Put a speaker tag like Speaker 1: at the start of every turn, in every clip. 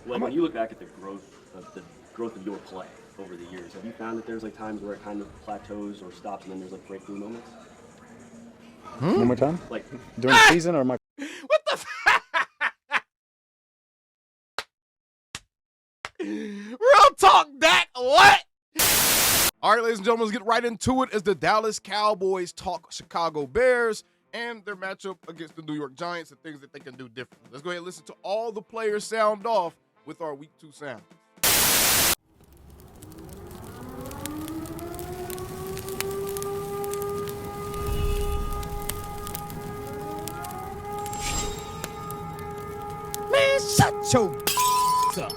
Speaker 1: Like when you look back at the growth of your play over the years, have you found that there's like times where it kind of plateaus or stops, and then there's like breakthrough moments?
Speaker 2: One more time?
Speaker 1: Like
Speaker 2: During the season or my?
Speaker 3: What the? Real talk, Dak. What? All right, ladies and gentlemen, let's get right into it as the Dallas Cowboys talk Chicago Bears and their matchup against the New York Giants and things that they can do differently. Let's go ahead and listen to all the players sound off with our Week 2 sound. Man, shut your up.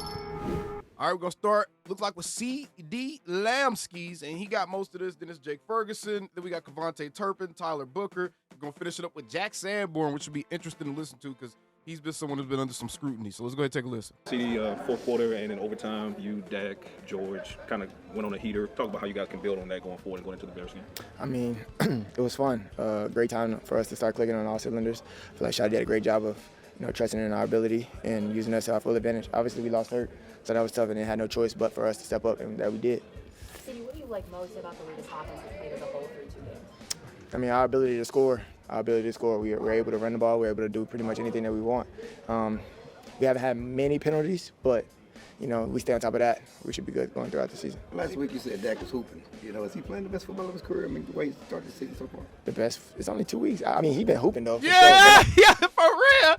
Speaker 3: All right, we're going to start, looks like with CeeDee Lamb skis, and he got most of this. Then it's Jake Ferguson. Then we got Kavontae Turpin, Tyler Booker. We're going to finish it up with Jack Sanborn, which should be interesting to listen to because he's been someone who's been under some scrutiny. So let's go ahead and take a listen.
Speaker 4: See, fourth quarter and in overtime, you, Dak, George, kind of went on a heater. Talk about how you guys can build on that going forward and going into the Bears game.
Speaker 5: I mean, it was fun. Great time for us to start clicking on all cylinders. I feel like Shad did a great job of trusting in our ability and using us to our full advantage. Obviously, we lost hurt, so that was tough, and they had no choice but for us to step up, and that we did.
Speaker 6: CeeDee, what do you like most about the way this offense has played as a whole through 2 games?
Speaker 5: I mean, our ability to score. We're able to run the ball. We're able to do pretty much anything that we want. We haven't had many penalties, but we stay on top of that. We should be good going throughout the season.
Speaker 7: Last week you said Dak was hooping. Is he playing the best football of his career? I mean, the way he started the season so far.
Speaker 5: The best. It's only 2 weeks. I mean, he's been hooping though. For
Speaker 3: yeah,
Speaker 5: sure.
Speaker 3: yeah, for real.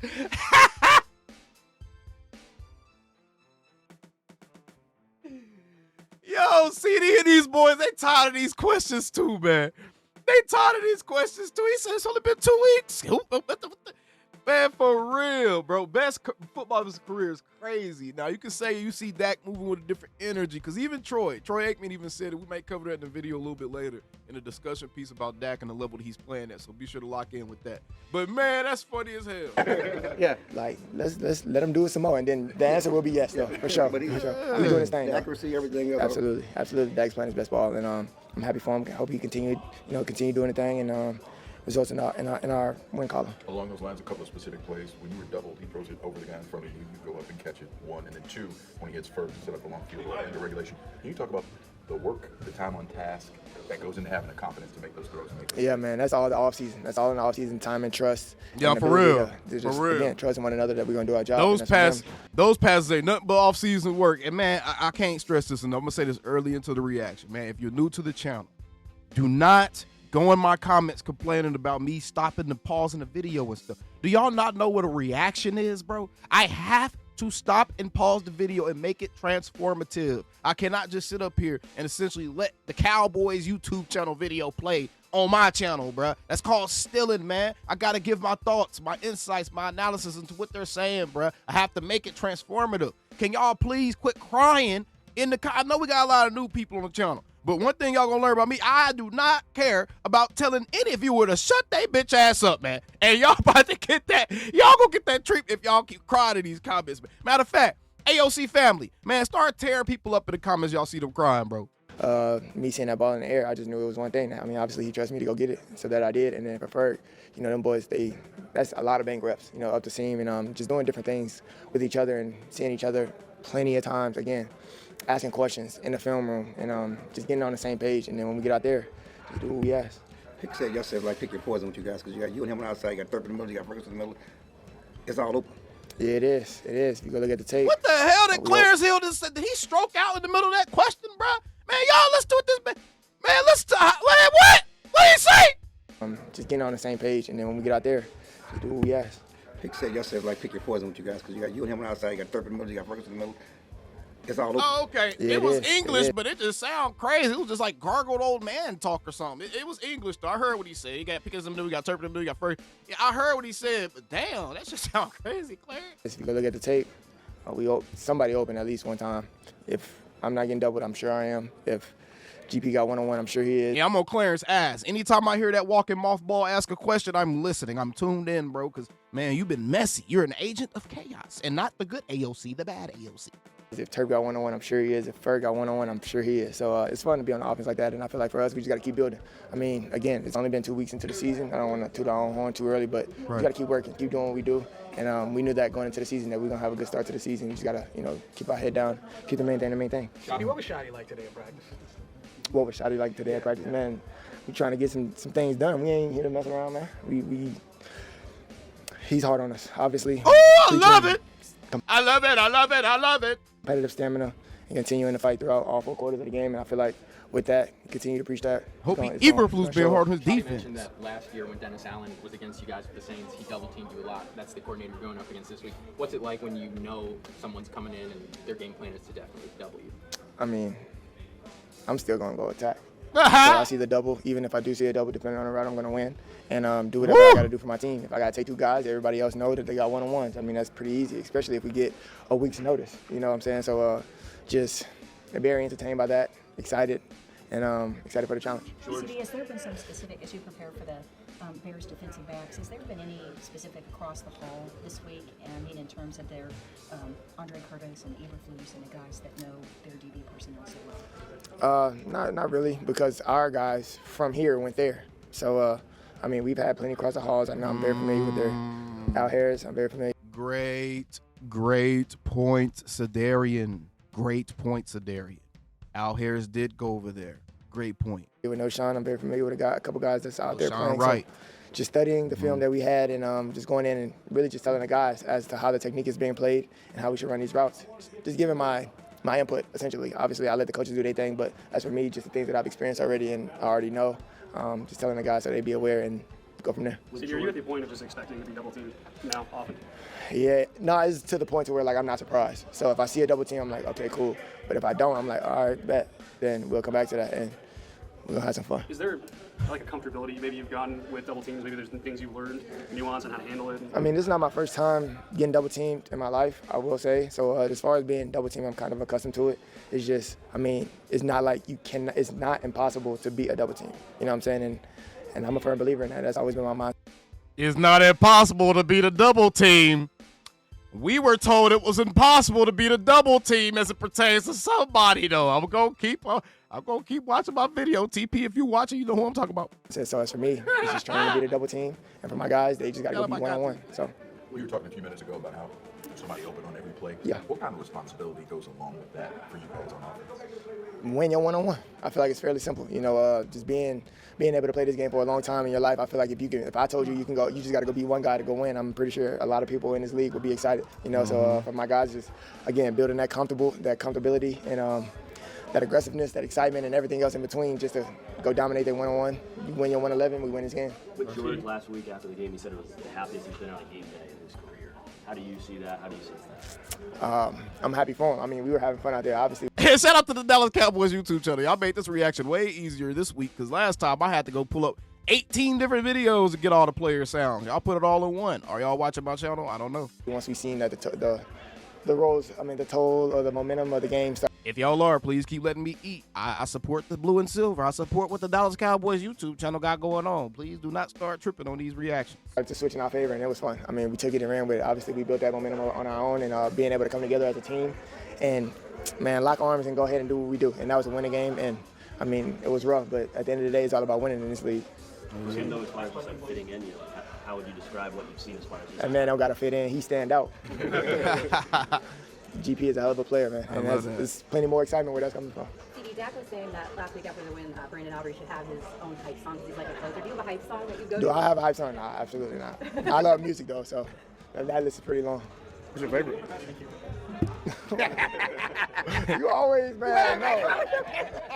Speaker 3: Yo, CeeDee and these boys, they tired of these questions too, man. They tired of these questions too. He said it's only been 2 weeks. Man, for real, bro. Best football of his career is crazy. Now, you can say you see Dak moving with a different energy because even Troy Aikman even said it. We might cover that in the video a little bit later in a discussion piece about Dak and the level that he's playing at, so be sure to lock in with that. But, man, that's funny as hell.
Speaker 5: Yeah, like, let's let him do it some more, and then the answer will be yes, though, for sure.
Speaker 7: But he's
Speaker 5: doing his thing.
Speaker 7: The accuracy, everything else.
Speaker 5: Absolutely. Dak's playing his best ball, and I'm happy for him. I hope he continue doing the thing, and results in our win column.
Speaker 8: Along those lines, a couple of specific plays. When you were doubled, he throws it over the guy in front of you. You go up and catch it, 1. And then 2, when he hits first, set up a long field goal into regulation. Can you talk about the work, the time on task that goes into having the confidence to make those throws?
Speaker 5: Yeah, man, that's all the offseason. That's all in the offseason, time and trust.
Speaker 3: Yeah,
Speaker 5: and
Speaker 3: for real.
Speaker 5: Again, trusting one another that we're going to do our job.
Speaker 3: Those passes ain't nothing but off-season work. And, man, I can't stress this enough. I'm going to say this early into the reaction. Man, if you're new to the channel, do not go in my comments complaining about me stopping and pausing the video and stuff. Do y'all not know what a reaction is, bro? I have to stop and pause the video and make it transformative. I cannot just sit up here and essentially let the Cowboys YouTube channel video play on my channel, bro. That's called stealing, man. I got to give my thoughts, my insights, my analysis into what they're saying, bro. I have to make it transformative. Can y'all please quit crying in the I know we got a lot of new people on the channel. But one thing y'all gonna learn about me, I do not care about telling any of you to shut they bitch ass up, man. And y'all about to get that. Y'all gonna get that treat if y'all keep crying in these comments, man. Matter of fact, AOC family, man, start tearing people up in the comments. Y'all see them crying, bro.
Speaker 5: Me seeing that ball in the air, I just knew it was one thing. I mean, obviously he trusted me to go get it, so that I did. And then for Ferg, them boys, that's a lot of bank reps, up the seam and just doing different things with each other and seeing each other plenty of times again. Asking questions in the film room and just getting on the same page. And then when we get out there, just do what we ask.
Speaker 7: Pick said yesterday, like, pick your poison with you guys because you got you and him on the outside, you got Turpin in the middle, you got Ferguson in the middle. It's all open.
Speaker 5: Yeah, it is. If you go look at the tape.
Speaker 3: What the hell did Clarence Hill just said? Did he stroke out in the middle of that question, bro? Man, y'all, let's do it this man, let's what? What did he say?
Speaker 5: Just getting on the same page. And then when we get out there, just do what we ask.
Speaker 7: Pick said yesterday, like, pick your poison with you guys because you got you and him on the outside, you got Turpin in the middle, you got Ferguson in the middle. It's all open.
Speaker 3: Oh, okay.
Speaker 5: Yeah,
Speaker 3: it was English, but it just sounded crazy. It was just like gargled old man talk or something. It was English, though. I heard what he said. He got Pickens in the middle, he got Turpin in the middle, he got first. Yeah, I heard what he said, but damn, that just sounds crazy, Clarence.
Speaker 5: If you go look at the tape, somebody open at least one time. If I'm not getting doubled, I'm sure I am. If GP got one-on-one, I'm sure he is.
Speaker 3: Yeah, I'm on Clarence' ass. Anytime I hear that walking mothball ask a question, I'm listening. I'm tuned in, bro, because, man, you've been messy. You're an agent of chaos, and not the good AOC, the bad AOC.
Speaker 5: If Turp got one-on-one, I'm sure he is. If Ferg got one-on-one, I'm sure he is. So it's fun to be on the offense like that, and I feel like for us, we just got to keep building. I mean, again, it's only been 2 weeks into the season. I don't want to toot our own horn too early, but we got to keep working, keep doing what we do. And we knew that going into the season that we're going to have a good start to the season. We just got to, keep our head down, keep the main thing.
Speaker 9: Shotty, what was Shotty like today in practice?
Speaker 5: What was Shotty like today at practice? Man, we trying to get some things done. We ain't here to mess around, man. He's hard on us, obviously.
Speaker 3: Oh, I love it. I love it.
Speaker 5: Competitive stamina and continuing to fight throughout all 4 quarters of the game. And I feel like with that, continue to preach that.
Speaker 3: Hope Eberflus being hard on his defense.
Speaker 10: You mentioned that last year when Dennis Allen was against you guys with the Saints, he double-teamed you a lot. That's the coordinator you're going up against this week. What's it like when you know someone's coming in and their game plan is to definitely double you?
Speaker 5: I mean, I'm still going to go attack. So I see the double. Even if I do see a double, depending on the route, I'm going to win and do whatever I got to do for my team. If I got to take 2 guys, everybody else know that they got one-on-ones. I mean, that's pretty easy, especially if we get a week's notice. You know what I'm saying? So just very entertained by that, excited, and excited for the challenge.
Speaker 11: CeeDee, has there been some specific, as you prepare for the Bears defensive backs, has there been any specific across the ball this week? I mean, in terms of their Andre Curtis and Eberflus and the guys that know their DB personnel so well?
Speaker 5: Not really, because our guys from here went there. So, I mean, we've had plenty across the halls. I know I'm very familiar with their Al Harris. I'm very familiar.
Speaker 3: Great point, Sedarian. Great point, Sedarian. Al Harris did go over there. Great point.
Speaker 5: With O'Shawn, I'm very familiar with a couple guys that's out there playing.
Speaker 3: Right.
Speaker 5: So just studying the film that we had and just going in and really just telling the guys as to how the technique is being played and how we should run these routes. Just giving my input, essentially. Obviously, I let the coaches do their thing, but as for me, just the things that I've experienced already and I already know, just telling the guys so they be aware and go from there.
Speaker 9: So are you at the point of just expecting to be double teamed now often?
Speaker 5: Yeah, no, it's to the point to where like I'm not surprised. So if I see a double team, I'm like, okay, cool. But if I don't, I'm like, all right, bet. Then we'll come back to that and we'll have some fun.
Speaker 9: Is there like a comfortability maybe you've gotten with double teams? Maybe there's things you've learned, nuance on how to handle it?
Speaker 5: I mean, this is not my first time getting double teamed in my life, I will say. So as far as being double teamed, I'm kind of accustomed to it. It's just, I mean, it's not like it's not impossible to beat a double team. You know what I'm saying? And I'm a firm believer in that. That's always been my mind.
Speaker 3: It's not impossible to beat a double team. We were told it was impossible to beat a double team as it pertains to somebody, though. I'm gonna keep watching my video. TP, if you watching, you know who I'm talking about.
Speaker 5: So as for me, it's just trying to beat a double team, and for my guys, they just got to go be one-on-one. So.
Speaker 8: We were talking a few minutes ago about how somebody open on every play.
Speaker 5: Yeah.
Speaker 8: What kind of responsibility goes along with that for you guys on offense?
Speaker 5: Win your one-on-one. I feel like it's fairly simple. You know, just being able to play this game for a long time in your life. I feel like if I told you you can go, you just got to go be one guy to go win. I'm pretty sure a lot of people in this league would be excited. You know, so for my guys, just again building that comfortability and that aggressiveness, that excitement, and everything else in between, just to go dominate their one-on-one. You win your 111, we win this game.
Speaker 1: With George last week after the game, he said it was the happiest he's been on a game day in his career. How do you see that? How do you sense that?
Speaker 5: I'm happy for him. I mean, we were having fun out there, obviously.
Speaker 3: Hey, shout out to the Dallas Cowboys YouTube channel. Y'all made this reaction way easier this week because last time I had to go pull up 18 different videos to get all the player sound. Y'all put it all in one. Are y'all watching my channel? I don't know.
Speaker 5: Once we seen that the toll or the momentum of the game started.
Speaker 3: If y'all are, please keep letting me eat. I support the blue and silver. I support what the Dallas Cowboys YouTube channel got going on. Please do not start tripping on these reactions.
Speaker 5: To switch in our favor, and it was fun. I mean, we took it and ran with it. Obviously, we built that momentum on our own and being able to come together as a team and, man, lock arms and go ahead and do what we do. And that was a winning game. And, I mean, it was rough, but at the end of the day, it's all about winning in this league.
Speaker 1: Even though as far as fitting in, how would you describe what you've seen as far as
Speaker 5: that man don't got to fit in. He stand out. GP is a hell of a player, man. And there's plenty more excitement where that's coming from.
Speaker 6: CeeDee, Dak was saying that last week after the win, Brandon Aubrey should have his own hype song because he's like a closer. Do you have a hype song that you go to?
Speaker 5: Do I have a hype song? No, absolutely not. I love music, though, so that list is pretty long.
Speaker 2: Who's your favorite?
Speaker 5: You always, man. No.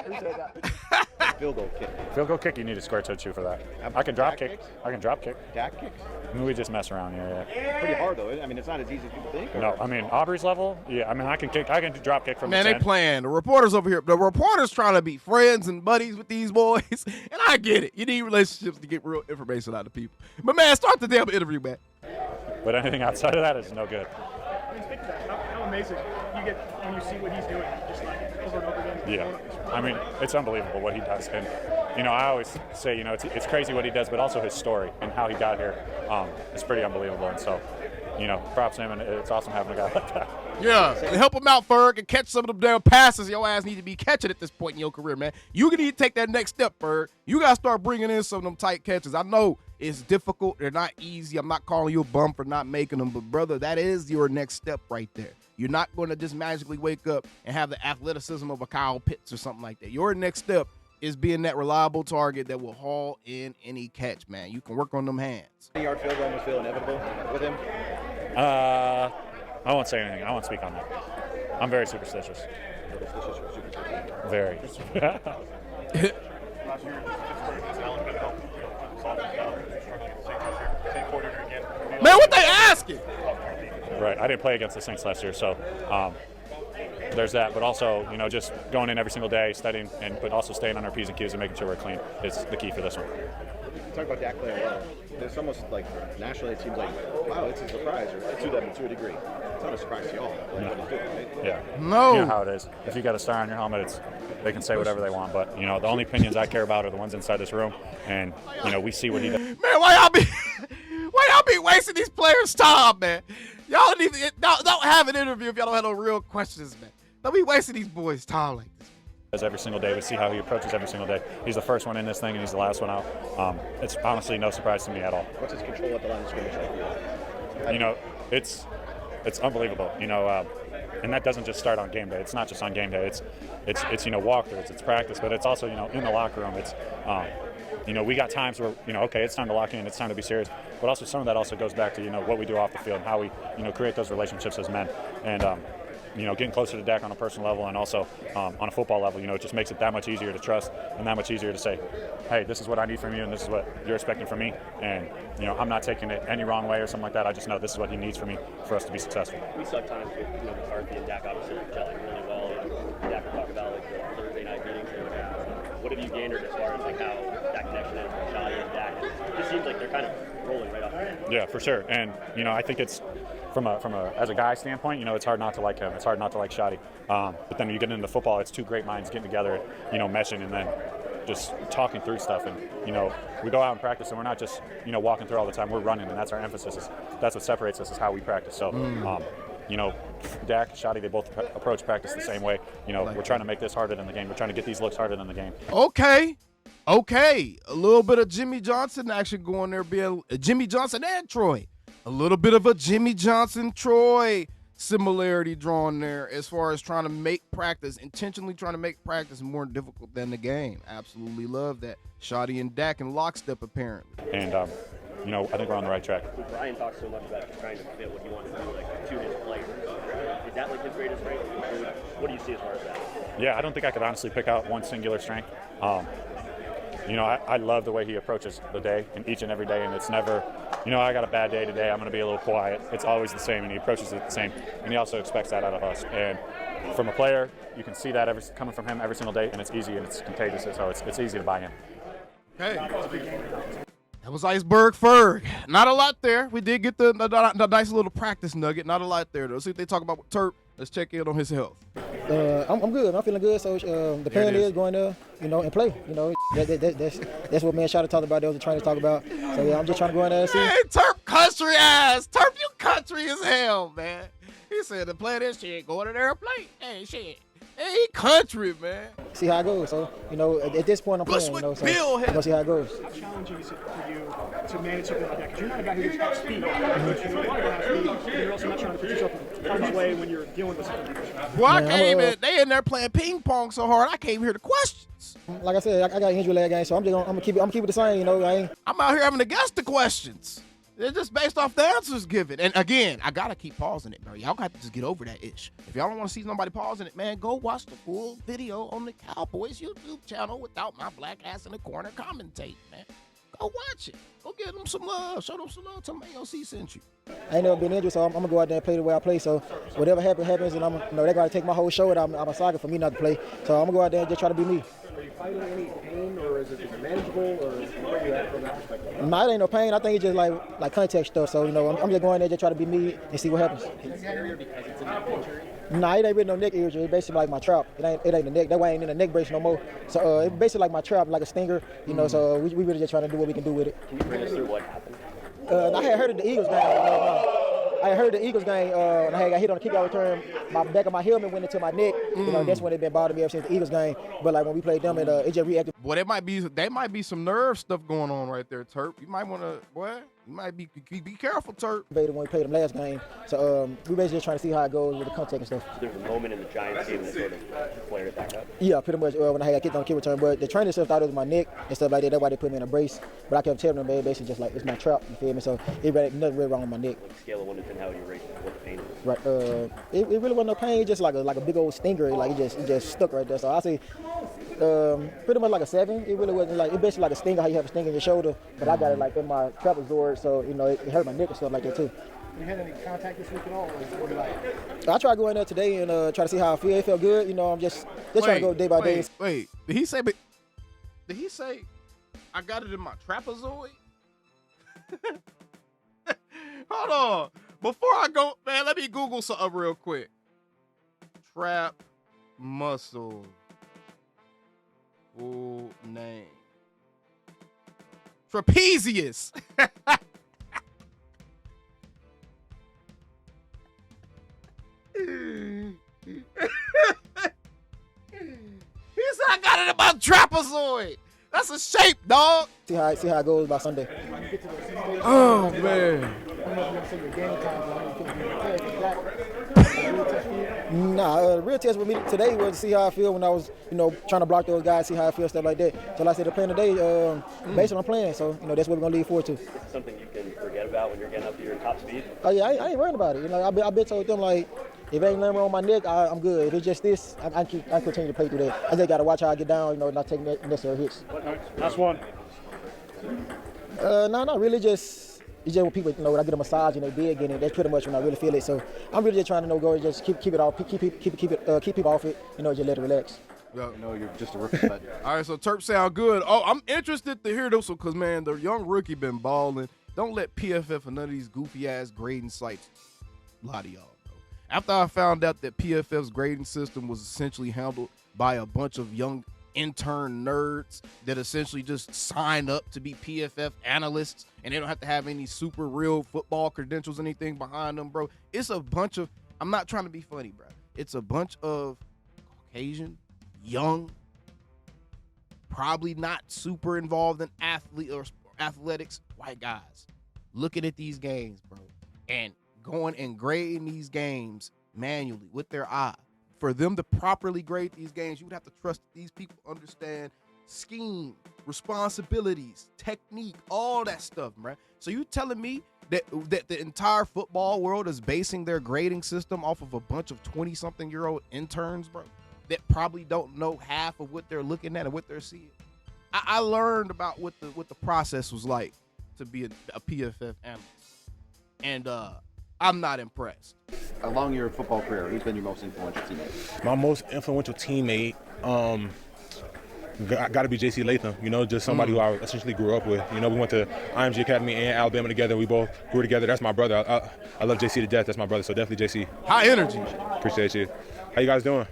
Speaker 5: Appreciate that.
Speaker 7: Field goal kick.
Speaker 2: Field goal kick, you need a square toe shoe for that. I can drop kick. I can drop kick.
Speaker 7: Dak kicks.
Speaker 2: I mean, we just mess around here. Yeah.
Speaker 7: Pretty hard though. I mean, it's not as easy as people think.
Speaker 2: No, I mean Aubrey's level. Yeah, I mean I can drop kick from
Speaker 3: man,
Speaker 2: the 10.
Speaker 3: they playing. The reporters over here. The reporters trying to be friends and buddies with these boys, and I get it. You need relationships to get real information out of people. But man, start the damn interview, man.
Speaker 2: But anything outside of that is no good.
Speaker 9: How amazing you get when you see what he's doing, just like over and over again.
Speaker 2: Yeah, I mean it's unbelievable what he does, and you know I always say it's crazy what he does, but also his story and how he got here is pretty unbelievable, and so props to him, and it's awesome having a guy like that.
Speaker 3: Yeah, help him out, Ferg, and catch some of them damn passes your ass need to be catching at this point in your career, man. You need to take that next step, Ferg. You got to start bringing in some of them tight catches. I know it's difficult. They're not easy. I'm not calling you a bum for not making them, but, brother, that is your next step right there. You're not going to just magically wake up and have the athleticism of a Kyle Pitts or something like that. Your next step is being that reliable target that will haul in any catch, man. You can work on them hands.
Speaker 12: 20-yard field goal almost feel inevitable with him?
Speaker 2: I won't say anything. I won't speak on that. I'm very superstitious. Very.
Speaker 3: Man, what they asking?
Speaker 2: Right. I didn't play against the Saints last year, so there's that. But also, just going in every single day, studying, but also staying on our P's and Q's and making sure we're clean is the key for this one.
Speaker 12: Talk about Dak playing well. It's almost like nationally it seems like, wow, it's a surprise, or to them to a degree. It's not a surprise to y'all. Right?
Speaker 2: Yeah.
Speaker 3: No.
Speaker 2: You know how it is. If you got a star on your helmet, they can say whatever they want. But the only opinions I care about are the ones inside this room, and we see what he does.
Speaker 3: Man, why y'all be wasting these players' time, man? Y'all don't have an interview if y'all don't have no real questions, man. Don't be wasting these boys' time like this.
Speaker 2: Every single day, we see how he approaches every single day. He's the first one in this thing, and he's the last one out. It's honestly no surprise to me at all.
Speaker 12: What's his control at the line of scrimmage like?
Speaker 2: It's unbelievable. And that doesn't just start on game day. It's not just on game day. It's walkthroughs, it's practice, but it's also in the locker room. It's we got times where okay, it's time to lock in, it's time to be serious. But also some of that also goes back to what we do off the field, how we create those relationships as men, and getting closer to Dak on a personal level and also on a football level, it just makes it that much easier to trust and that much easier to say, hey, this is what I need from you and this is what you're expecting from me. And, I'm not taking it any wrong way or something like that. I just know this is what he needs from me for us to be successful.
Speaker 1: We saw times with McCarthy and Dak obviously gelling really well. And Dak would talk about the Thursday night meetings. What have you gained as far as how that connection is with Shotty and Dak? It just seems like they're kind of rolling right off the end.
Speaker 2: Yeah, for sure. And, I think it's from a as a guy standpoint, it's hard not to like him. It's hard not to like Shotty. But then when you get into football, it's two great minds getting together, meshing and then just talking through stuff. And, we go out and practice and we're not just, walking through all the time. We're running, and that's our emphasis. That's what separates us is how we practice. So, Dak, Shotty, they both approach practice the same way. We're trying to make this harder than the game. We're trying to get these looks harder than the game.
Speaker 3: Okay. A little bit of Jimmy Johnson action going there, being Jimmy Johnson and Troy. A little bit of a Jimmy Johnson-Troy similarity drawn there as far as trying to make practice, intentionally trying to make practice more difficult than the game. Absolutely love that. Shotty and Dak in lockstep, apparently.
Speaker 2: And, I think we're on the right track.
Speaker 1: Brian talks so much about trying to fit what he wants to do, to his players. Is that his greatest strength? What do you see as far as that?
Speaker 2: Yeah, I don't think I could honestly pick out one singular strength. I love the way he approaches the day and each and every day, and it's never, I got a bad day today, I'm going to be a little quiet. It's always the same, and he approaches it the same, and he also expects that out of us. And from a player, you can see that coming from him every single day, and it's easy and it's contagious, so it's easy to buy in.
Speaker 3: Hey, that was Iceberg Ferg. Not a lot there. We did get the nice little practice nugget. Not a lot there, though. See what they talk about with Turp. Let's check in on his health.
Speaker 13: I'm good. I'm feeling good. So the plan is going there, and play. That's what me and Shotty talked about. That was the trainers talk about. So yeah, I'm just trying to go in there and see.
Speaker 3: Hey, Turp country ass. Turp, you country as hell, man. He said the plan is shit. Go in there and play. Hey, shit. Hey, country, man.
Speaker 13: See how it goes. So, at this point I'm playing, so I'm going to see how it goes.
Speaker 9: How challenging is it for you to manage something like that? Because you're not a guy who just has speed. You're also not trying to put yourself in harm's way when you're dealing with something.
Speaker 3: Well, I can't even. They in there playing ping pong so hard, I can't even hear the questions.
Speaker 13: Like I said, I got an injury last game, so I'm gonna keep it the same.
Speaker 3: I'm out here having to guess the questions. They're just based off the answers given. And again, I gotta keep pausing it, bro. Y'all got to just get over that ish. If y'all don't want to see nobody pausing it, man, go watch the full video on the Cowboys YouTube channel without my black ass in the corner commentating, man. Go watch it. Go give them some love. Show them some love. Tell them AOC sent you.
Speaker 13: I ain't never been injured, so I'm gonna go out there and play the way I play. So whatever happens, and they gotta take my whole show out of my socket for me not to play. So I'm gonna go out there and just try to be me.
Speaker 9: Are you fighting any pain, or is it manageable, or where are you at from that perspective?
Speaker 13: No, it ain't no pain. I think it's just like contact stuff. So I'm just going there, just try to be me and see what happens.
Speaker 10: Is it scarier because it's a neck injury?
Speaker 13: Nah, it ain't really no neck injury. It's basically like my trap. It ain't the neck. That way I ain't in the neck brace no more. So it's basically like my trap, like a stinger. So we really just trying to do what we can do with it.
Speaker 1: Can you bring us through what happened?
Speaker 13: I had heard of the Eagles game. I heard the Eagles game when I got hit on the kickoff return. My back of my helmet went into my neck. You know, that's when it been bothering me ever since the Eagles game. But like when we played them, it just reacted.
Speaker 3: Boy, there might be some nerve stuff going on right there, Turp. You might want to, you might be careful, Turp.
Speaker 13: When we played them last game, so we basically just trying to see how it goes with the contact and stuff.
Speaker 1: There's a moment in the Giants game that sort of flared it back up.
Speaker 13: Yeah, pretty much when I got kicked on the kick return. But the trainer stuff thought it was my neck and stuff like that. That's why they put me in a brace. But I kept telling them, basically just like it's my trap. You feel me? So nothing really wrong with my neck.
Speaker 1: Like scale of 1 to 10, how would you rate what the pain is?
Speaker 13: Right. It really wasn't no pain. Just like a big old stinger. Like it just stuck right there. So I say pretty much like a 7. It really wasn't like, it basically like a stinger, how you have a stinger in your shoulder. But I got it like in my trapezoid, so you know it hurt my neck and stuff like that too.
Speaker 9: You had any contact this week at all? Or like?
Speaker 13: I tried going there today and try to see how I feel. It felt good. You know, I'm just trying to go day by day.
Speaker 3: Wait, did he say I got it in my trapezoid? Hold on. Before I go, man, let me Google something real quick. Trap muscle. Full name. Trapezius. He said I got it in my trapezoid. That's a shape, dog.
Speaker 13: See how it goes by Sunday.
Speaker 3: Oh man.
Speaker 13: Nah, the real test with me today was to see how I feel when I was, trying to block those guys, see how I feel, stuff like that. So like I said, the plan today, based on my plan. So, that's what we're gonna lead forward to.
Speaker 1: Is it something you can forget about when you're getting up to your top speed?
Speaker 13: Oh yeah, I ain't worrying about it. I've been told them like, if ain't nothing wrong with my neck, I'm good. If it's just this, I continue to play through that. I just gotta watch how I get down, not taking necessary hits.
Speaker 9: Last one.
Speaker 13: No, not really. It's just when people, when I get a massage and they big in it, that's pretty much when I really feel it. So I'm really just trying to go and just keep it off, keep people off it, just let it relax.
Speaker 12: Yeah. You're just a rookie. But
Speaker 3: all right, so Turp sound good. Oh, I'm interested to hear this one because, man, the young rookie been balling. Don't let PFF and none of these goofy-ass grading sites lie to y'all, bro. After I found out that PFF's grading system was essentially handled by a bunch of young intern nerds that essentially just sign up to be PFF analysts and they don't have to have any super real football credentials, anything behind them, bro. It's a bunch of, I'm not trying to be funny, bro. It's a bunch of Caucasian, young, probably not super involved in athletics, white guys looking at these games, bro, and going and grading these games manually with their eye. For them to properly grade these games, you would have to trust that these people understand scheme, responsibilities, technique, all that stuff, man. So you telling me that the entire football world is basing their grading system off of a bunch of 20-something-year-old interns, bro, that probably don't know half of what they're looking at and what they're seeing? I learned about what the process was like to be a PFF analyst, and I'm not impressed.
Speaker 12: Along your football career, who's been your most influential teammate?
Speaker 14: My most influential teammate, got to be J.C. Latham. Just somebody who I essentially grew up with. We went to IMG Academy and Alabama together. We both grew together. That's my brother. I love J.C. to death. That's my brother. So definitely J.C.
Speaker 3: High energy.
Speaker 14: Appreciate you. How you guys doing?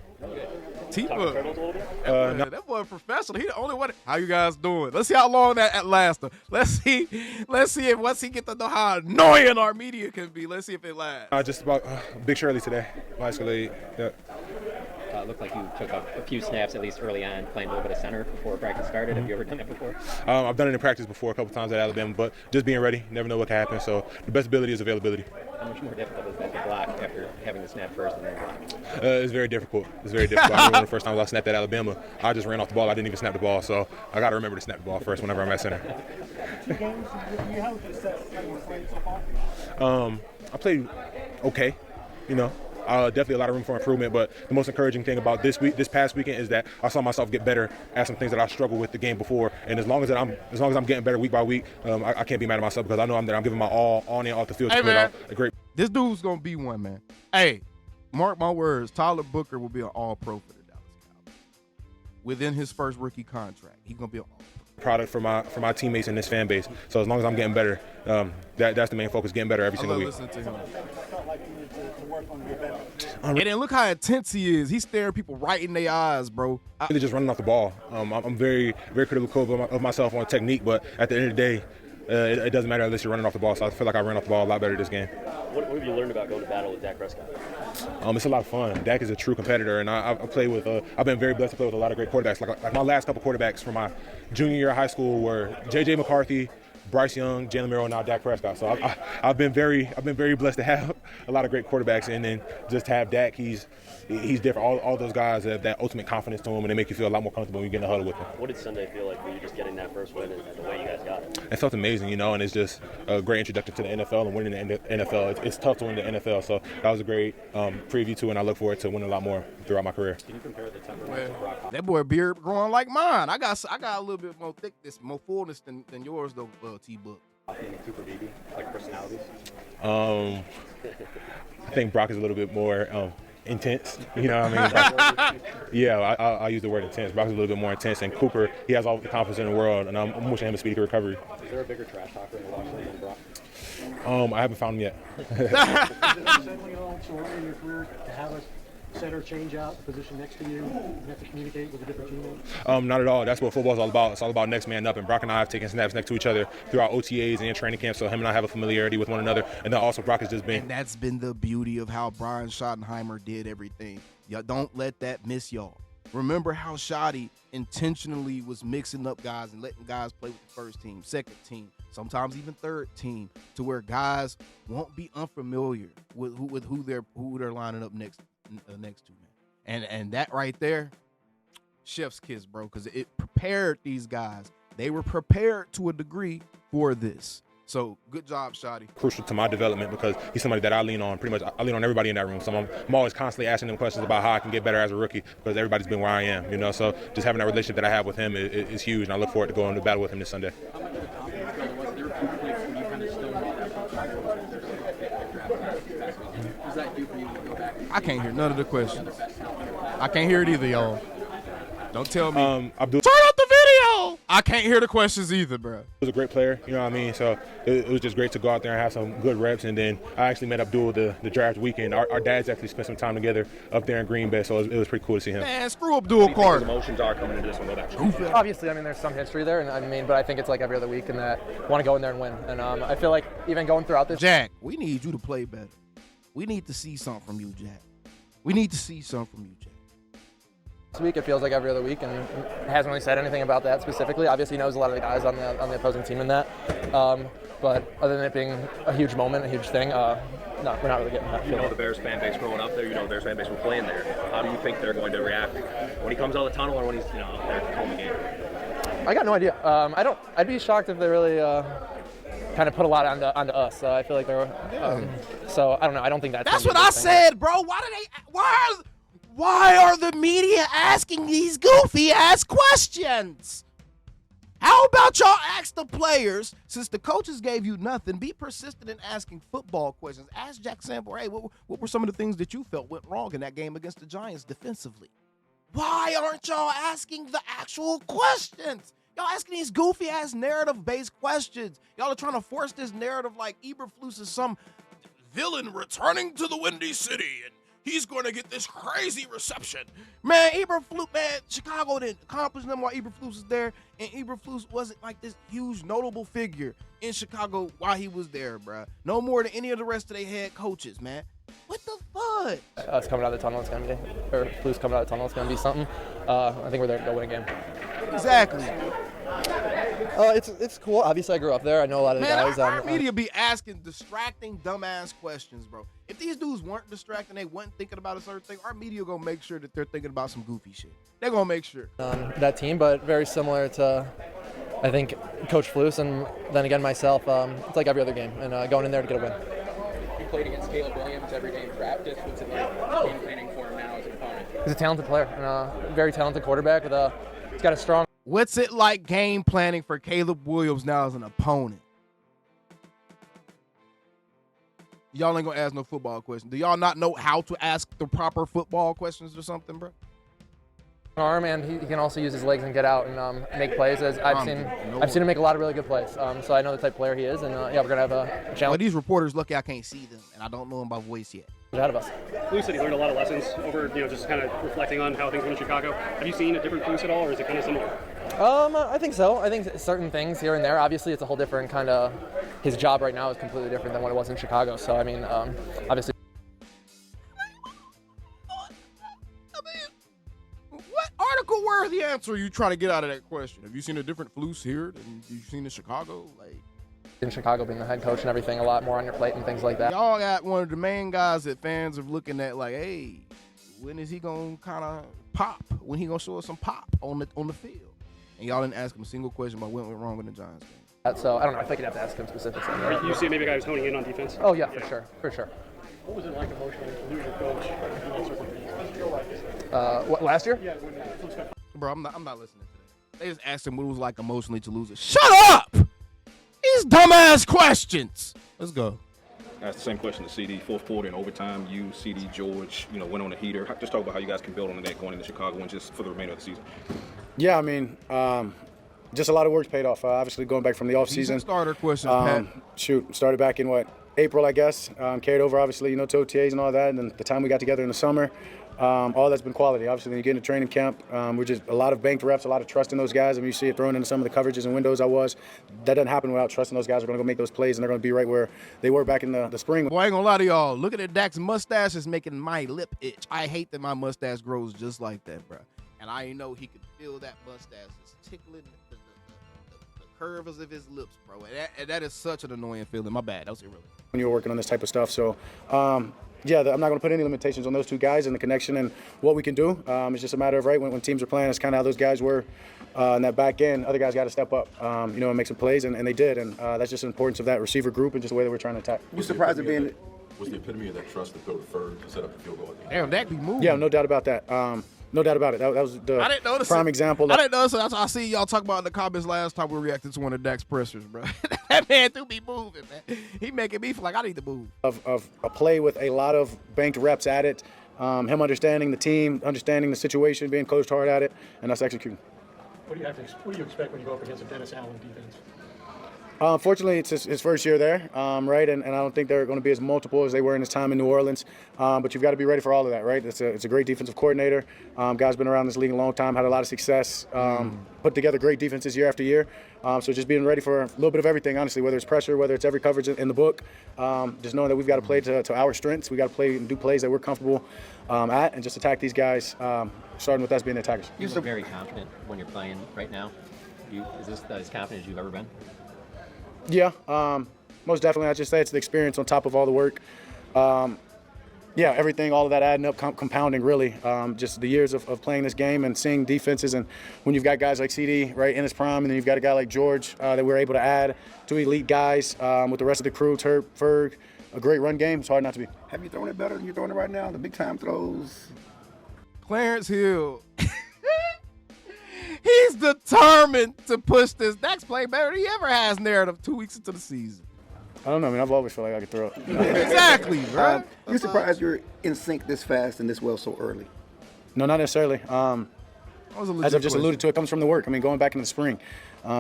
Speaker 3: That boy a professional. He the only one. How you guys doing? Let's see how long that lasts. Let's see if once he get to know how annoying our media can be. Let's see if it lasts.
Speaker 14: Just about Big Shirley today. Basically, yeah.
Speaker 10: Looked like you took a few snaps, at least early on, playing a little bit of center before practice started. Have you ever done that before?
Speaker 14: I've done it in practice before a couple times at Alabama, but just being ready. Never know what can happen. So the best ability is availability.
Speaker 10: How much more difficult is that to block after having the snap first and then block?
Speaker 14: It's very difficult. I remember the first time I snapped at Alabama, I just ran off the ball. I didn't even snap the ball, so I got to remember to snap the ball first whenever I'm at center. I played okay, definitely a lot of room for improvement, but the most encouraging thing about this past weekend is that I saw myself get better at some things that I struggled with the game before, and as long as I'm getting better week by week, I can't be mad at myself because I know I'm giving my all on and off the field.
Speaker 3: Hey, man,
Speaker 14: great.
Speaker 3: This dude's gonna be one, man. Hey, mark my words, Tyler Booker will be an All-Pro for the Dallas Cowboys within his first rookie contract. He's gonna be an All-Pro.
Speaker 14: Product for my teammates and this fan base. So as long as I'm getting better, that's the main focus, getting better every single week.
Speaker 3: Listen to him. And then look how intense he is. He's staring people right in their eyes, bro.
Speaker 14: Really just running off the ball. I'm very, very critical of myself on technique, but at the end of the day, it doesn't matter unless you're running off the ball. So I feel like I ran off the ball a lot better this game.
Speaker 1: What have you learned about going to battle with Dak Prescott?
Speaker 14: It's a lot of fun. Dak is a true competitor, and I play with. I've been very blessed to play with a lot of great quarterbacks. Like my last couple quarterbacks from my junior year of high school were J.J. McCarthy, Bryce Young, Jalen Merrill, and now Dak Prescott. So I've been very blessed to have a lot of great quarterbacks, and then just to have Dak. He's different. All those guys have that ultimate confidence to him, and they make you feel a lot more comfortable when you get in the huddle with them.
Speaker 1: What did Sunday feel like for you just getting that first win and the way you guys got it?
Speaker 14: It felt amazing, and it's just a great introduction to the NFL and winning the NFL. It's tough to win the NFL, so that was a great preview too, and I look forward to winning a lot more throughout my career.
Speaker 1: Can you compare the temperament of Brock?
Speaker 3: That boy beard growing like mine. I got a little bit more thickness, more fullness than yours though, T-Book.
Speaker 1: And Cooper Beebe, like personalities?
Speaker 14: I think Brock is a little bit more intense. You know what I mean? Yeah, I use the word intense. Brock's a little bit more intense, and Cooper, he has all the confidence in the world, and I'm wishing him a speedy recovery.
Speaker 1: Is there a bigger trash talker in the locker room than Brock?
Speaker 14: I haven't found him yet.
Speaker 9: Is it unsettling at all so early in your career to have a center change out the position next to you and have to communicate with a different teammate?
Speaker 14: Not at all. That's what football's all about. It's all about next man up, and Brock and I have taken snaps next to each other throughout OTAs and in training camp, so him and I have a familiarity with one another, and then also Brock has just been.
Speaker 3: And that's been the beauty of how Brian Schottenheimer did everything. Y'all don't let that miss y'all. Remember how Shotty intentionally was mixing up guys and letting guys play with the first team, second team, sometimes even third team, to where guys won't be unfamiliar with who they're lining up next to, man. And that right there, chef's kiss, bro, because it prepared these guys. They were prepared to a degree for this. So good job, Shotty.
Speaker 14: Crucial to my development because he's somebody that I lean on pretty much. I lean on everybody in that room. So I'm always constantly asking them questions about how I can get better as a rookie because everybody's been where I am, So just having that relationship that I have with him is huge, and I look forward to going to battle with him this Sunday.
Speaker 3: I can't hear none of the questions. I can't hear it either, y'all. Don't tell me. Turn up the video. I can't hear the questions either, bro.
Speaker 14: He was a great player, you know what I mean? So it was just great to go out there and have some good reps. And then I actually met Abdul the draft weekend. Our dads actually spent some time together up there in Green Bay, so it was pretty cool to see him.
Speaker 3: Man, screw Abdul Carter.
Speaker 1: Emotions are coming into this one.
Speaker 15: Obviously, there's some history there, but I think it's like every other week, and that want to go in there and win. And I feel like even going throughout this.
Speaker 3: Jack, we need you to play better. We need to see something from you, Jack. We need to see something from you, Jack.
Speaker 15: This week it feels like every other week, and hasn't really said anything about that specifically. Obviously, he knows a lot of the guys on the opposing team in that. But other than it being a huge moment, a huge thing, no, we're not really getting that.
Speaker 1: The Bears fan base growing up there. The Bears fan base were playing there. How do you think they're going to react when he comes out of the tunnel or when he's up there calling the game?
Speaker 15: I got no idea. I'd be shocked if they really kind of put a lot onto us. I feel like they were. So I don't know. I don't think that's
Speaker 3: what I said, bro. Why are the media asking these goofy ass questions? How about y'all ask the players, since the coaches gave you nothing, be persistent in asking football questions. Ask Jack Sanborn, hey, what were some of the things that you felt went wrong in that game against the Giants defensively? Why aren't y'all asking the actual questions? Y'all asking these goofy ass narrative-based questions. Y'all are trying to force this narrative like Eberflus is some villain returning to the Windy City and he's going to get this crazy reception. Man, Chicago didn't accomplish nothing while Eberflus was there, and Eberflus wasn't like this huge notable figure in Chicago while he was there, bruh. No more than any of the rest of their head coaches, man. What the fuck?
Speaker 15: Us coming out of the tunnel, Flus coming out of the tunnel, it's going to be something. I think we're there to go win a game.
Speaker 3: Exactly.
Speaker 15: It's cool. Obviously, I grew up there. I know a lot of the guys.
Speaker 3: Our media be asking distracting, dumbass questions, bro. If these dudes weren't distracting, they weren't thinking about a certain thing, our media gonna make sure that they're thinking about some goofy shit. They're gonna make sure.
Speaker 15: That team, but very similar to, I think, Coach Flus, and then again myself. It's like every other game, and going in there to get a win.
Speaker 10: You played against Caleb Williams every day in practice. What's it like game planning for him now as an opponent?
Speaker 15: He's a talented player, and a very talented quarterback. He's got a strong.
Speaker 3: What's it like game planning for Caleb Williams now as an opponent? Y'all ain't gonna ask no football questions. Do y'all not know how to ask the proper football questions or something, bro?
Speaker 15: arm, and he can also use his legs and get out and make plays. As I've seen him make a lot of really good plays. So I know the type of player he is, and yeah, we're gonna have a challenge.
Speaker 3: Well, these reporters lucky I can't see them, and I don't know them by voice yet.
Speaker 15: Ahead of us.
Speaker 9: Flus said he learned a lot of lessons over, just kind of reflecting on how things went in Chicago. Have you seen a different Flus at all, or is it kind of similar?
Speaker 15: I think so. I think certain things here and there. Obviously, it's a whole different kind of. His job right now is completely different than what it was in Chicago. So I mean, obviously.
Speaker 3: What article-worthy answer are you trying to get out of that question? Have you seen a different Flus here than you've seen in Chicago?
Speaker 15: In Chicago, being the head coach and everything, a lot more on your plate and things like that.
Speaker 3: Y'all got one of the main guys that fans are looking at like, hey, when is he gonna kind of pop? When he gonna show us some pop on the field? And y'all didn't ask him a single question about what went wrong in the Giants game.
Speaker 15: So I don't know. I think you'd have to ask him specifics.
Speaker 9: You see maybe a guy who's honing in on defense?
Speaker 15: Oh yeah, for sure.
Speaker 9: What was it like emotionally to lose your coach?
Speaker 15: What, last year?
Speaker 9: Yeah, when Flus got.
Speaker 3: Bro, I'm not listening to that. They just asked him what it was like emotionally to lose it. Shut up! These dumbass questions. Let's go.
Speaker 4: That's the same question to CD. Fourth quarter and overtime, you, CD, George, went on a heater. Just talk about how you guys can build on that going into Chicago and just for the remainder of the season.
Speaker 16: Yeah, I mean, just a lot of work's paid off. Obviously, going back from the offseason.
Speaker 3: Starter question, Pat.
Speaker 16: Started back in April, I guess. Carried over, obviously, to OTAs and all that, and then the time we got together in the summer. All that's been quality. Obviously, when you get into training camp, we're just a lot of banked reps, a lot of trust in those guys. I mean, you see it thrown into some of the coverages and windows that doesn't happen without trusting those guys are going to go make those plays, and they're going to be right where they were back in the spring.
Speaker 3: Boy, I ain't going to lie to y'all. Looking at Dak's mustache is making my lip itch. I hate that my mustache grows just like that, bro. And I know he could feel that mustache just tickling the curves of his lips, bro. And that is such an annoying feeling. My bad. That was irrelevant.
Speaker 16: When you're working on this type of stuff. So, yeah, I'm not going to put any limitations on those two guys and the connection and what we can do. It's just a matter of, when teams are playing, it's kind of how those guys were in that back end. Other guys got to step up, and make some plays, and they did. And that's just the importance of that receiver group and just the way that we're trying to attack.
Speaker 8: You surprised at being... Was the epitome of that trust to throw to Ferg to set up the field goal?
Speaker 3: Damn, Dak be moving.
Speaker 16: Yeah, no doubt about that. No doubt about it. That was the prime example.
Speaker 3: I didn't notice it. I see y'all talk about in the comments last time we reacted to one of Dak's pressers, bro. That man do be moving, man. He making me feel like I need to move.
Speaker 16: Of a play with a lot of banked reps at it, him understanding the team, understanding the situation, being coached hard at it, and us executing.
Speaker 9: What do you expect when you go up against a Dennis Allen defense?
Speaker 16: Fortunately, it's his first year there, right? And I don't think they're going to be as multiple as they were in his time in New Orleans. But you've got to be ready for all of that, right? It's a great defensive coordinator. Guy's been around this league a long time, had a lot of success, put together great defenses year after year. So just being ready for a little bit of everything, honestly, whether it's pressure, whether it's every coverage in the book, just knowing that we've got to play to our strengths. We got to play and do plays that we're comfortable at, and just attack these guys, starting with us being the attackers.
Speaker 17: You look very confident when you're playing right now. Is this as confident as you've ever been?
Speaker 16: Yeah, most definitely. I just say it's the experience on top of all the work. Yeah, everything, all of that adding up, compounding really. Just the years of playing this game and seeing defenses, and when you've got guys like CD right in his prime, and then you've got a guy like George that we're able to add to elite guys with the rest of the crew, Turp, Ferg, a great run game. It's hard not to be.
Speaker 7: Have you thrown it better than you're throwing it right now? The big time throws.
Speaker 3: Clarence Hill. He's determined to push this. Dak's playing better than he ever has narrative 2 weeks into the season.
Speaker 16: I don't know. I mean, I've always felt like I could throw it.
Speaker 3: Exactly, bro.
Speaker 7: You surprised you're in sync this fast and this well so early?
Speaker 16: No, not necessarily. As I've just alluded to, it comes from the work. I mean, going back in the spring,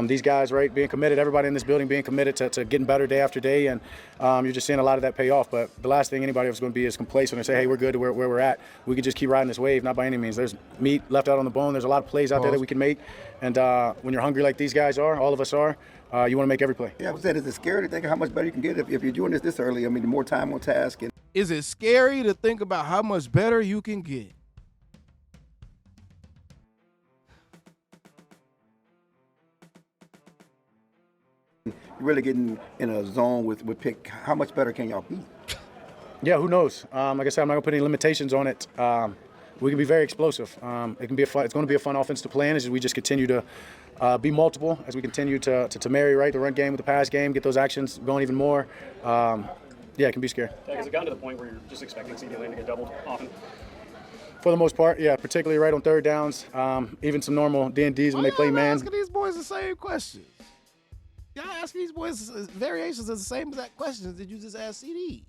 Speaker 16: these guys, right, being committed, everybody in this building being committed to getting better day after day, and you're just seeing a lot of that pay off. But the last thing anybody was going to be is complacent and say, hey, we're good to where we're at. We can just keep riding this wave, not by any means. There's meat left out on the bone. There's a lot of plays out there that we can make. And when you're hungry like these guys are, all of us are, you want to make every play.
Speaker 7: Yeah, I was saying, is it scary to think of how much better you can get if you're doing this early? I mean, the more time on task.
Speaker 3: Is it scary to think about how much better you can get?
Speaker 7: You're really getting in a zone with pick. How much better can y'all be?
Speaker 16: Yeah, who knows? Like I said, I'm not going to put any limitations on it. We can be very explosive. It can be it's going to be a fun offense to play in as we just continue to be multiple, as we continue to marry right the run game with the pass game, get those actions going even more. Yeah, it can be scary.
Speaker 9: Has it gotten to the point where you're just expecting CeeDee Lamb to get doubled often?
Speaker 16: For the most part, yeah, particularly right on third downs, even some normal D&Ds when they play man.
Speaker 3: Asking these boys the same questions. Y'all asking these boys variations of the same exact questions that you just asked CD.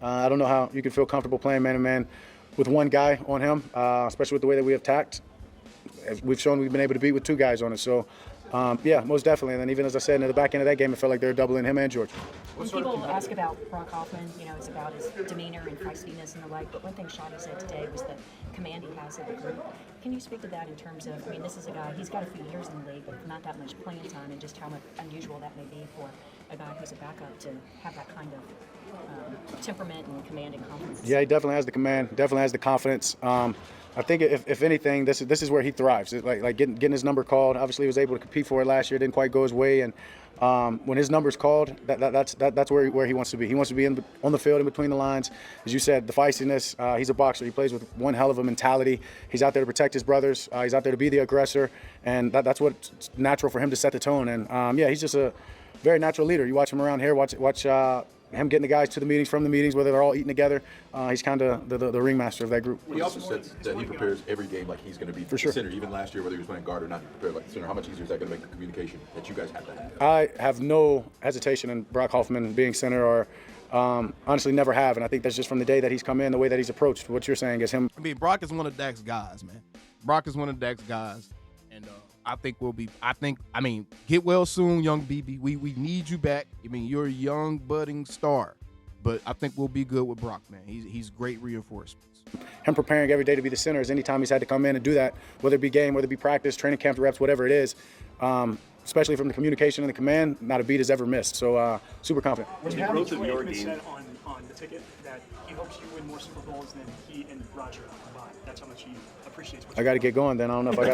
Speaker 16: I don't know how you can feel comfortable playing man-to-man with one guy on him, especially with the way that we have attacked. we've shown we've been able to beat with 2 guys on it. So, yeah, most definitely. And then even as I said, in the back end of that game, it felt like they were doubling him and George.
Speaker 11: When people ask about Brock Hoffman, it's about his demeanor and feistiness and the like, but one thing Shotty said today was the command he has of the group. Can you speak to that in terms of, this is a guy, he's got a few years in the league, but not that much playing time, and just how much unusual that may be for a guy who's a backup to have that kind of temperament and command and confidence?
Speaker 16: Yeah, he definitely has the command, definitely has the confidence. I think if anything, this is where he thrives. Like getting his number called. Obviously, he was able to compete for it last year. Didn't quite go his way, and when his number's called, that's where he wants to be. He wants to be on the field, in between the lines. As you said, the feistiness. He's a boxer. He plays with one hell of a mentality. He's out there to protect his brothers. He's out there to be the aggressor, and that's what's natural for him to set the tone. And yeah, he's just a very natural leader. You watch him around here. Watch him getting the guys to the meetings, from the meetings, whether they're all eating together. He's kind of the ringmaster of that group.
Speaker 8: He also said that he prepares every game like he's going to be the center. Even last year, whether he was playing guard or not, prepared like the center. How much easier is that going to make the communication that you guys have to have?
Speaker 16: I have no hesitation in Brock Hoffman being center, or honestly never have. And I think that's just from the day that he's come in, the way that he's approached. What you're saying is him.
Speaker 3: Brock is one of Dak's guys, man. Brock is one of Dak's guys. And I think get well soon, young BB. We need you back. You're a young, budding star. But I think we'll be good with Brock, man. He's great reinforcements.
Speaker 16: Him preparing every day to be the center is anytime he's had to come in and do that, whether it be game, whether it be practice, training camp reps, whatever it is, especially from the communication and the command, not a beat is ever missed. So super confident.
Speaker 9: What's the growth of your game? Said on the ticket that he hopes you win more Super Bowls than he and Roger combined. That's how much he appreciates what
Speaker 16: I got to get going then. I don't know if I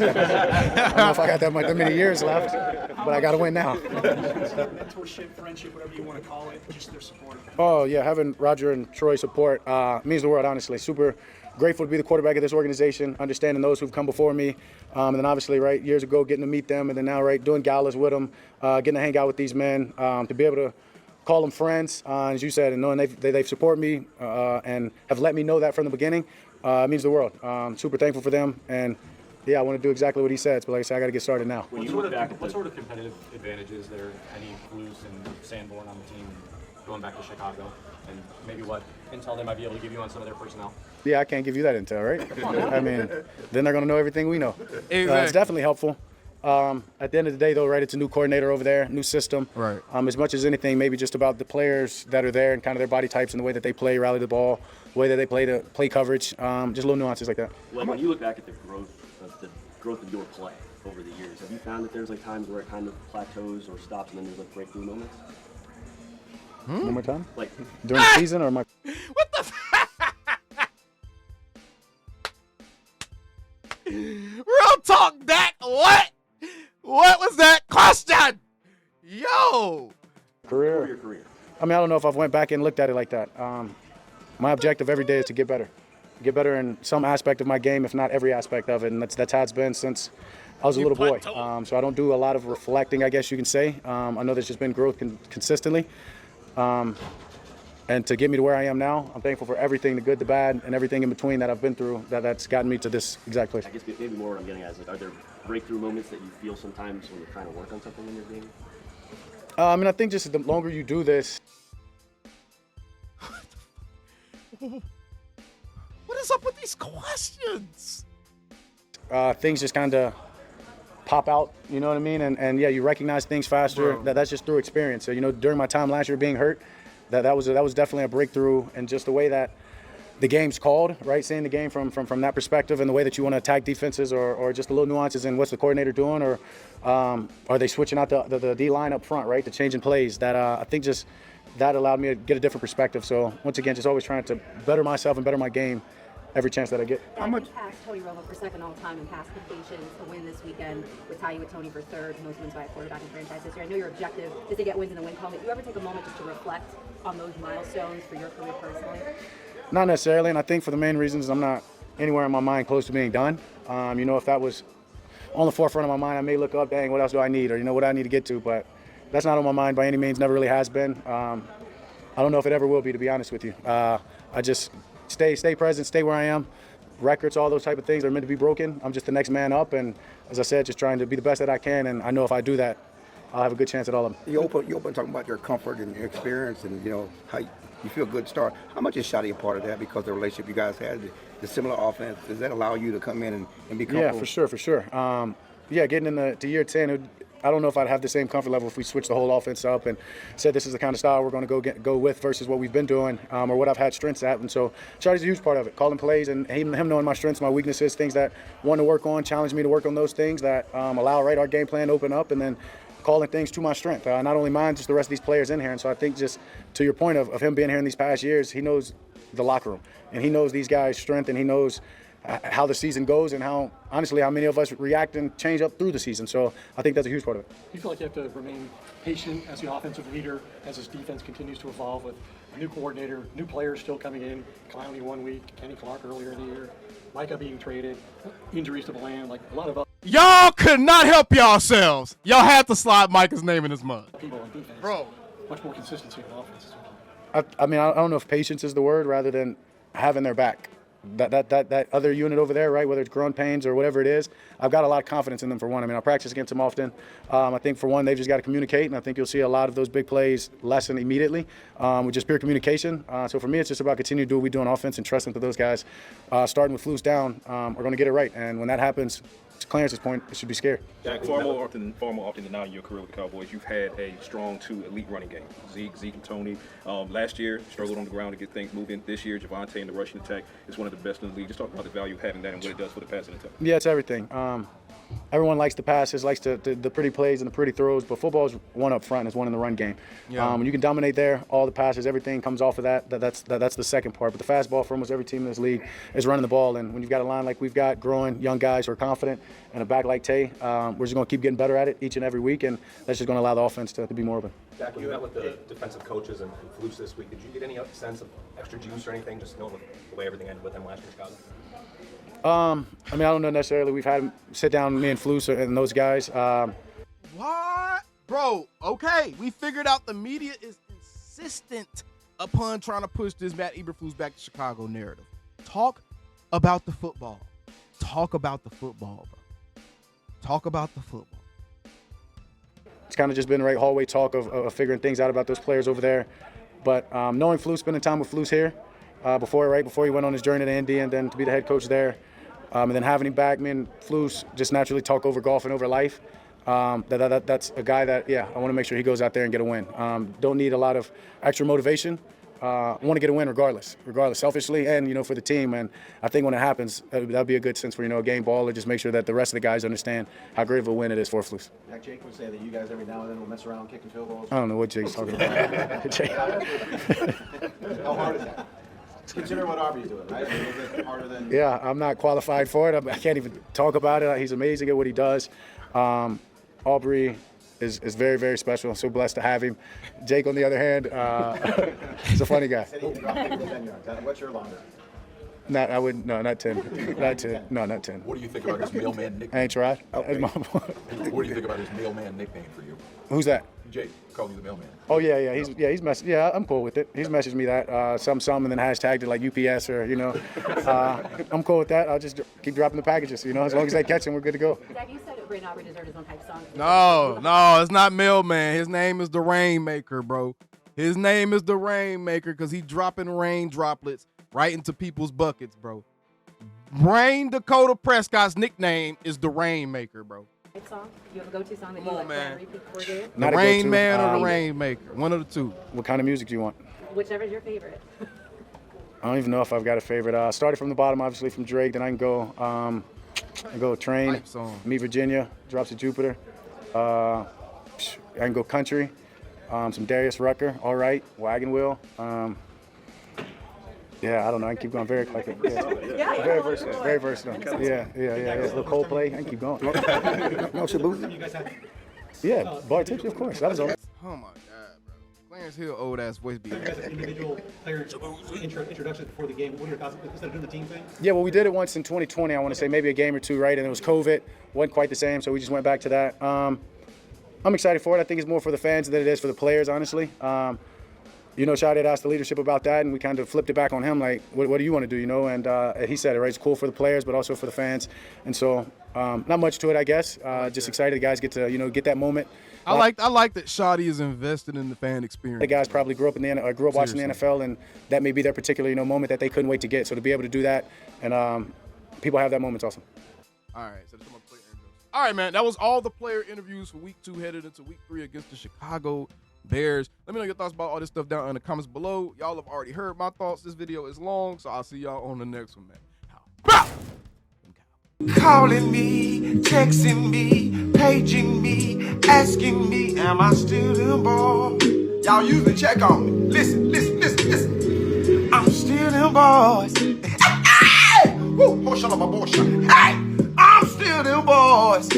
Speaker 16: got that that many years left, but I got to win now.
Speaker 9: Mentorship, friendship, whatever you want to call it, just their support.
Speaker 16: Oh, yeah, having Roger and Troy support means the world, honestly. Super grateful to be the quarterback of this organization, understanding those who've come before me, and then obviously, years ago, getting to meet them, and then now, doing galas with them, getting to hang out with these men, to be able to call them friends, as you said, and knowing they've supported me and have let me know that from the beginning means the world. Super thankful for them, and yeah, I want to do exactly what he said, but like I said, I got to get started now.
Speaker 18: What sort of competitive advantages there? Any Flus and Sanborn on the team going back to Chicago, and maybe what intel they might be able to give you on some of their personnel?
Speaker 16: Yeah, I can't give you that intel, right? Then they're going to know everything we know.
Speaker 3: Exactly.
Speaker 16: It's definitely helpful. At the end of the day, though, it's a new coordinator over there, new system.
Speaker 3: Right.
Speaker 16: As much as anything, maybe just about the players that are there and kind of their body types and the way that they play, rally the ball, the way that they play coverage, just little nuances like that.
Speaker 1: When you look back at the growth of your play over the years, have you found that there's times where it kind of plateaus or stops and then there's breakthrough moments?
Speaker 16: One more time? During the season or my?
Speaker 3: What the? Real talk, Dak. What? What was that question? Yo.
Speaker 16: Career.
Speaker 1: Your career.
Speaker 16: I don't know if I've went back and looked at it like that. My objective every day is to get better. Get better in some aspect of my game, if not every aspect of it, and that's how it's been since I was a little boy. So I don't do a lot of reflecting, I guess you can say. I know there's just been growth consistently. And to get me to where I am now, I'm thankful for everything, the good, the bad, and everything in between that I've been through that's gotten me to this exact place.
Speaker 1: I guess maybe more what I'm getting at is, are there breakthrough moments that you feel sometimes when you're trying to work on something in your game?
Speaker 16: I think just the longer you do this.
Speaker 3: What is up with these questions?
Speaker 16: Things just kind of pop out, you know what I mean? And yeah, you recognize things faster. That's just through experience. So, during my time last year being hurt, that was definitely a breakthrough, and just the way that the game's called, right? Seeing the game from that perspective, and the way that you want to attack defenses, or just the little nuances in what's the coordinator doing, or are they switching out the D line up front, right? The changing plays. That I think just that allowed me to get a different perspective. So once again, just always trying to better myself and better my game every chance that I get.
Speaker 6: How much passed Tony Romo for second all time in pass completions? A win this weekend would tie you with Tony for third most wins by a quarterback in franchise history. I know your objective is to get wins in the win column. Do you ever take a moment just to reflect on those milestones for your career personally?
Speaker 16: Not necessarily, and I think for the main reasons I'm not anywhere in my mind close to being done. If that was on the forefront of my mind, I may look up, dang, what else do I need, or what I need to get to, but that's not on my mind by any means, never really has been. I don't know if it ever will be, to be honest with you. I just stay present, stay where I am. Records, all those type of things are meant to be broken. I'm just the next man up, and as I said, just trying to be the best that I can, and I know if I do that, I'll have a good chance at all of them.
Speaker 7: You open talking about your comfort and your experience, and how you feel good start. How much is Shotty a part of that because of the relationship you guys had? the similar offense, does that allow you to come in and be
Speaker 16: Yeah,
Speaker 7: comfortable?
Speaker 16: for sure. Yeah, getting to year 10, I don't know if I'd have the same comfort level if we switched the whole offense up and said this is the kind of style we're going to go with versus what we've been doing or what I've had strengths at. And so Charlie's a huge part of it, calling plays and him knowing my strengths, my weaknesses, things that want to work on, challenge me to work on those things that allow our game plan to open up, and then calling things to my strength. Not only mine, just the rest of these players in here. And so I think just to your point of him being here in these past years, he knows the locker room and he knows these guys' strength and he knows how the season goes and how many of us react and change up through the season. So I think that's a huge part of it.
Speaker 9: Do you feel like you have to remain patient as the offensive leader as this defense continues to evolve with a new coordinator, new players still coming in, Clowney 1 week, Kenny Clark earlier in the year, Micah being traded, injuries to Lamb, like a lot of
Speaker 3: Y'all could not help yourselves. Y'all had to slide Micah's name in his mud.
Speaker 9: people on defense.
Speaker 3: Bro.
Speaker 9: Much more consistency in offense.
Speaker 16: I mean, I don't know if patience is the word rather than having their back. That other unit over there, right, whether it's growing pains or whatever it is, I've got a lot of confidence in them for one. I mean, I practice against them often. I think for one, they've just got to communicate, and I think you'll see a lot of those big plays lessen immediately with just pure communication. So for me, it's just about continuing to do what we do on offense and trusting that those guys, starting with Flus down, are going to get it right. And when that happens, to Clarence's point, it should be scary.
Speaker 4: Dak, far more often than not in your career with the Cowboys, you've had a strong 2 elite running game. Zeke and Tony. Last year, struggled on the ground to get things moving. This year, Javonte in the rushing attack is one of the best in the league. Just talk about the value of having that and what it does for the passing attack.
Speaker 16: Yeah, it's everything. Everyone likes the passes, likes the pretty plays and the pretty throws, but football is one up front and it's one in the run game.
Speaker 3: Yeah.
Speaker 16: When you can dominate there, all the passes, everything comes off of that's the second part. But the fastball for almost every team in this league is running the ball, and when you've got a line like we've got, growing young guys who are confident, and a back like Tay, we're just going to keep getting better at it each and every week, and that's just going to allow the offense to be more open.
Speaker 19: Dak, you met with the defensive coaches and Flus this week. Did you get any sense of extra juice or anything, just knowing the way everything ended with them last year in Chicago?
Speaker 16: I mean, I don't know necessarily. We've had sit down, me and Flus and those guys.
Speaker 3: What? Bro, okay. We figured out the media is insistent upon trying to push this Matt Eberflus back to Chicago narrative. Talk about the football. Talk about the football, bro. Talk about the football.
Speaker 16: It's kind of just been hallway talk of figuring things out about those players over there. But knowing Flus, spending time with Flus here before he went on his journey to Indy and then to be the head coach there, and then having him back, me and Flus just naturally talk over golf and over life. That's a guy that, I want to make sure he goes out there and get a win. Don't need a lot of extra motivation. I want to get a win regardless, selfishly and, for the team. And I think when it happens, that'll be a good sense for, a game ball, or just make sure that the rest of the guys understand how great of a win it is for Flus.
Speaker 12: Like Jake would say that you guys every now and then will mess around kicking field goals.
Speaker 16: I don't know what Jake's talking about. Jake.
Speaker 12: How hard is that? Consider what Aubrey's doing, right? A little bit harder than.
Speaker 16: Yeah, I'm not qualified for it. I can't even talk about it. He's amazing at what he does. Aubrey is very, very special. I'm so blessed to have him. Jake, on the other hand, he's a funny guy.
Speaker 12: What's your longer?
Speaker 16: Not 10. Not 10. No, not 10.
Speaker 8: What do you think about his mailman nickname?
Speaker 16: I ain't tried.
Speaker 8: What do you think about his mailman nickname for you?
Speaker 16: Who's that?
Speaker 8: Jake, calling you the mailman.
Speaker 16: Oh yeah. He's messaged. Yeah, I'm cool with it. He's messaged me that some and then hashtagged it like UPS or I'm cool with that. I'll just keep dropping the packages. As long as they catch them, we're good to go.
Speaker 6: Zach, you said Brandon Aubrey deserved his own type song.
Speaker 3: No, it's not Mailman. His name is the Rainmaker, bro. His name is the Rainmaker because he dropping rain droplets right into people's buckets, bro. Dakota Prescott's nickname is the Rainmaker, bro.
Speaker 6: Song? You have a go-to song that you like to repeat before game?
Speaker 3: The Rain Man or the Rainmaker, one of the two.
Speaker 16: What kind of music do you want?
Speaker 6: Whichever is your favorite.
Speaker 16: I don't even know if I've got a favorite. I started from the bottom, obviously from Drake. Then I can go Train, Me Virginia, Drops of Jupiter. I can go country, some Darius Rucker, All Right, Wagon Wheel. I don't know. I can keep going. Very eclectic. Yeah. Very versatile. Very versatile. Yeah. A little Coldplay. I can keep going. No, Shabuzi. Yeah, Bar Tipsy, of course. That was all.
Speaker 3: Oh my God, bro. Clarence Hill, old ass voice beat.
Speaker 9: You guys have individual player introductions before the game. What are your thoughts? Instead of doing the team thing?
Speaker 16: Yeah, well, we did it once in 2020. I want to say maybe a game or two, right? And it was COVID. Wasn't quite the same, so we just went back to that. I'm excited for it. I think it's more for the fans than it is for the players, honestly. Shadi had asked the leadership about that, and we kind of flipped it back on him, like, what do you want to do, And he said it, right? It's cool for the players, but also for the fans. And so not much to it, I guess. Just excited the guys get to, get that moment.
Speaker 3: I like that Shadi is invested in the fan experience.
Speaker 16: The guys probably grew up watching the NFL, and that may be their particular, moment that they couldn't wait to get. So to be able to do that, and people have that moment, it's awesome.
Speaker 3: All right, so that's my player interviews. All right, man, that was all the player interviews for Week 2 headed into Week 3 against the Chicago Bears. Let me know your thoughts about all this stuff down in the comments below. Y'all have already heard my thoughts. This video is long, so I'll see y'all on the next one, man.
Speaker 20: Calling me, texting me, paging me, asking me, am I still them boys? Y'all usually check on me. Listen. I'm still them boys. Hey! Woo! Shut up, my boy. Hey! I'm still them boys.